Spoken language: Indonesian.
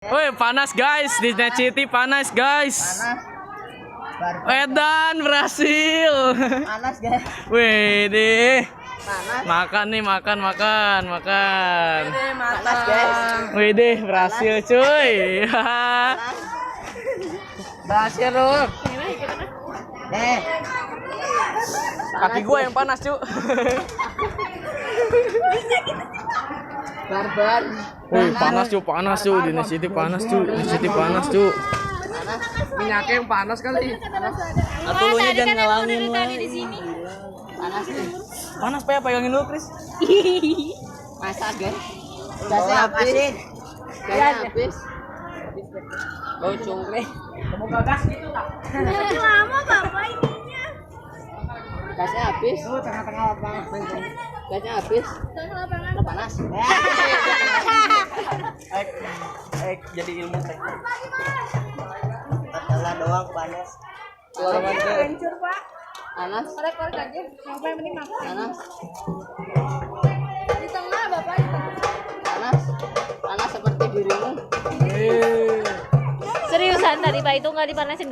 Woi, panas guys, di Net City panas guys. Edan berhasil. Panas guys. Wih deh. Panas. Makan nih, makan. Panas guys. Wih deh, berhasil cuy. Berhasil loh. Kaki gua yang panas cu. Barbar. Wih, panas cu, di Net City panas cu, di Net City panas cu. Minyaknya yang panas kali. Atau lu nya jangan ngalangin lah. Panas nih. Panas apa ya, pegangin dulu Chris. Masak guys. Gasnya habis. Gasnya habis. Bau cungkring. Kamu gagas gitu tak? Lama bapak ininya. Gasnya habis. Tuh tengah-tengah lapangan. Gasnya habis. Tengah lapangan. Udah panas. Jadi ilmu teh. Telah doang panas. Keluar mata. Hancur pak. Panas. Korek-korek aja. Apa yang penting makan. Panas. Di tengah bapak di tengah. Panas. Panas seperti dirimu. Seriusan tadi Pak itu nggak dipanasin dulu?